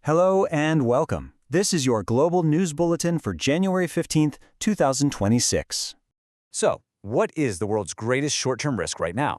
Hello and welcome. This is your global news bulletin for January 15th, 2026. So, what is the world's greatest short-term risk right now?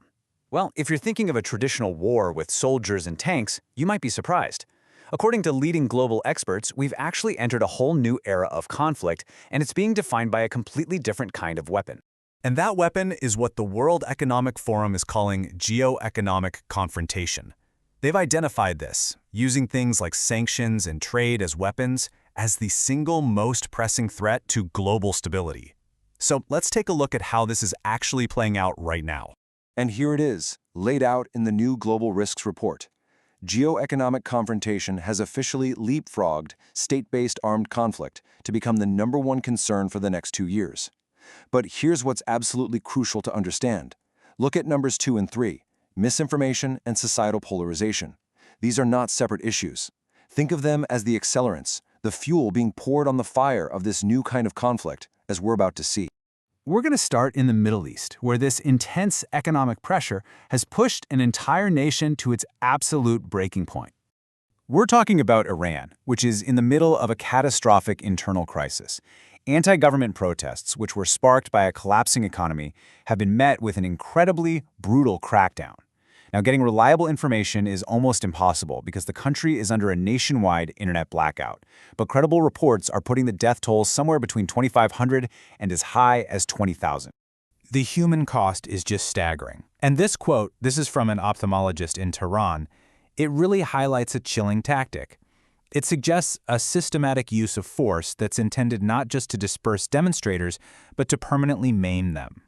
Well, if you're thinking of a traditional war with soldiers and tanks, you might be surprised. According to leading global experts, we've actually entered a whole new era of conflict, and it's being defined by a completely different kind of weapon. And that weapon is what the World Economic Forum is calling geoeconomic confrontation. They've identified this, using things like sanctions and trade as weapons, as the single most pressing threat to global stability. So let's take a look at how this is actually playing out right now. And here it is, laid out in the new Global Risks Report. Geoeconomic confrontation has officially leapfrogged state-based armed conflict to become the #1 concern for the next 2 years. But here's what's absolutely crucial to understand. Look at numbers 2 and 3, misinformation and societal polarization. These are not separate issues. Think of them as the accelerants, the fuel being poured on the fire of this new kind of conflict, as we're about to see. We're going to start in the Middle East, where this intense economic pressure has pushed an entire nation to its absolute breaking point. We're talking about Iran, which is in the middle of a catastrophic internal crisis. Anti-government protests, which were sparked by a collapsing economy, have been met with an incredibly brutal crackdown. Now, getting reliable information is almost impossible because the country is under a nationwide internet blackout. But credible reports are putting the death toll somewhere between 2,500 and as high as 20,000. The human cost is just staggering. And this quote, this is from an ophthalmologist in Tehran, it really highlights a chilling tactic. It suggests a systematic use of force that's intended not just to disperse demonstrators, but to permanently maim them.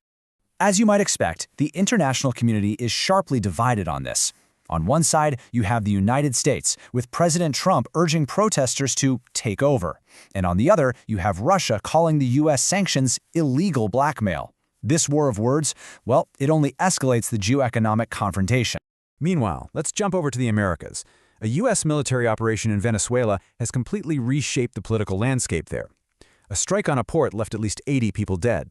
As you might expect, the international community is sharply divided on this. On one side, you have the United States, with President Trump urging protesters to take over. And on the other, you have Russia calling the U.S. sanctions illegal blackmail. This war of words, well, it only escalates the geoeconomic confrontation. Meanwhile, let's jump over to the Americas. A U.S. military operation in Venezuela has completely reshaped the political landscape there. A strike on a port left at least 80 people dead.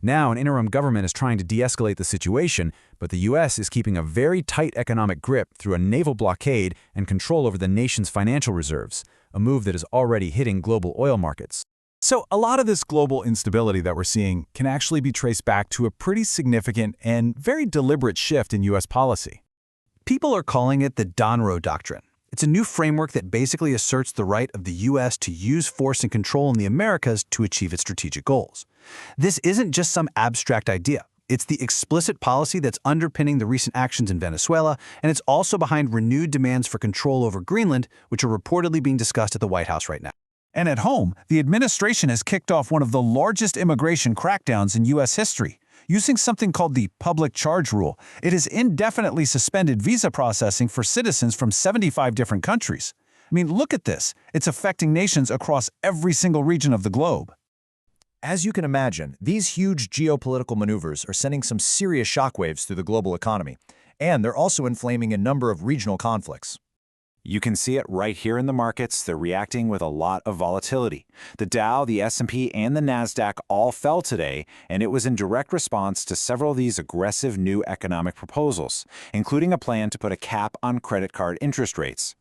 Now, an interim government is trying to de-escalate the situation, but the U.S. is keeping a very tight economic grip through a naval blockade and control over the nation's financial reserves, a move that is already hitting global oil markets. So a lot of this global instability that we're seeing can actually be traced back to a pretty significant and very deliberate shift in U.S. policy. People are calling it the Donroe Doctrine. It's a new framework that basically asserts the right of the U.S. to use force and control in the Americas to achieve its strategic goals. This isn't just some abstract idea. It's the explicit policy that's underpinning the recent actions in Venezuela, and it's also behind renewed demands for control over Greenland, which are reportedly being discussed at the White House right now. And at home, the administration has kicked off one of the largest immigration crackdowns in U.S. history. Using something called the public charge rule, it has indefinitely suspended visa processing for citizens from 75 different countries. I mean, look at this. It's affecting nations across every single region of the globe. As you can imagine, these huge geopolitical maneuvers are sending some serious shockwaves through the global economy, and they're also inflaming a number of regional conflicts. You can see it right here in the markets. They're reacting with a lot of volatility. The Dow, the S&P, and the Nasdaq all fell today, and it was in direct response to several of these aggressive new economic proposals, including a plan to put a cap on credit card interest rates.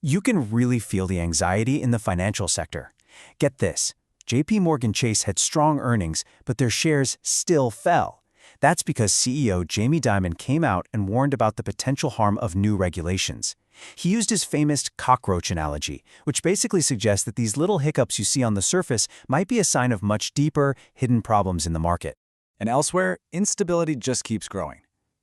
You can really feel the anxiety in the financial sector. Get this, JP Morgan Chase had strong earnings, but their shares still fell. That's because CEO Jamie Dimon came out and warned about the potential harm of new regulations. He used his famous cockroach analogy, which basically suggests that these little hiccups you see on the surface might be a sign of much deeper, hidden problems in the market. And elsewhere, instability just keeps growing.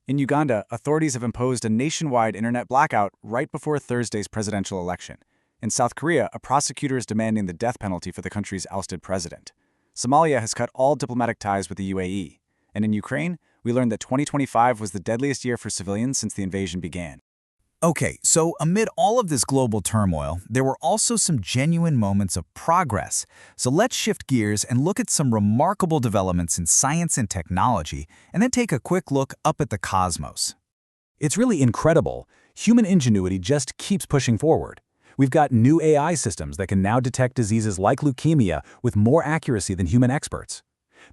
In Uganda, authorities have imposed a nationwide internet blackout right before Thursday's presidential election. In South Korea, a prosecutor is demanding the death penalty for the country's ousted president. Somalia has cut all diplomatic ties with the UAE. And in Ukraine, we learned that 2025 was the deadliest year for civilians since the invasion began. Okay, so amid all of this global turmoil, there were also some genuine moments of progress. So let's shift gears and look at some remarkable developments in science and technology, and then take a quick look up at the cosmos. It's really incredible. Human ingenuity just keeps pushing forward. We've got new AI systems that can now detect diseases like leukemia with more accuracy than human experts.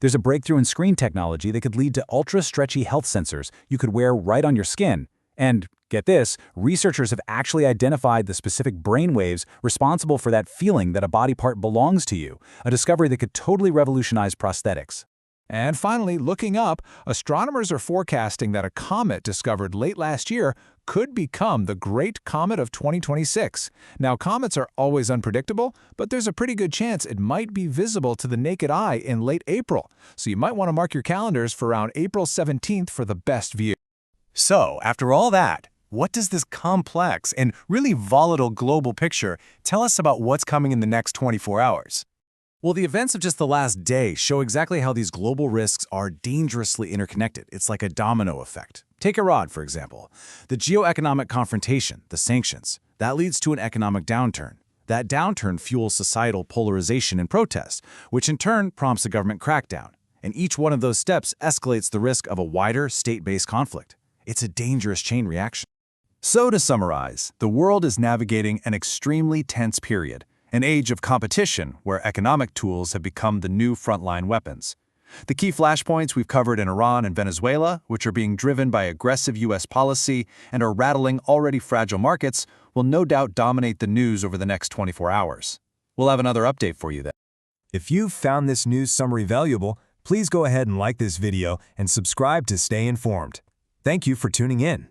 There's a breakthrough in screen technology that could lead to ultra-stretchy health sensors you could wear right on your skin. And get this, researchers have actually identified the specific brainwaves responsible for that feeling that a body part belongs to you, a discovery that could totally revolutionize prosthetics. And finally, looking up, astronomers are forecasting that a comet discovered late last year could become the Great Comet of 2026. Now, comets are always unpredictable, but there's a pretty good chance it might be visible to the naked eye in late April. So you might want to mark your calendars for around April 17th for the best view. So, after all that, what does this complex and really volatile global picture tell us about what's coming in the next 24 hours? Well, the events of just the last day show exactly how these global risks are dangerously interconnected. It's like a domino effect. Take Iran, for example. The geoeconomic confrontation, the sanctions, that leads to an economic downturn. That downturn fuels societal polarization and protest, which in turn prompts a government crackdown. And each one of those steps escalates the risk of a wider state-based conflict. It's a dangerous chain reaction. So to summarize, the world is navigating an extremely tense period, an age of competition where economic tools have become the new frontline weapons. The key flashpoints we've covered in Iran and Venezuela, which are being driven by aggressive U.S. policy and are rattling already fragile markets, will no doubt dominate the news over the next 24 hours. We'll have another update for you then. If you've found this news summary valuable, please go ahead and like this video and subscribe to stay informed. Thank you for tuning in.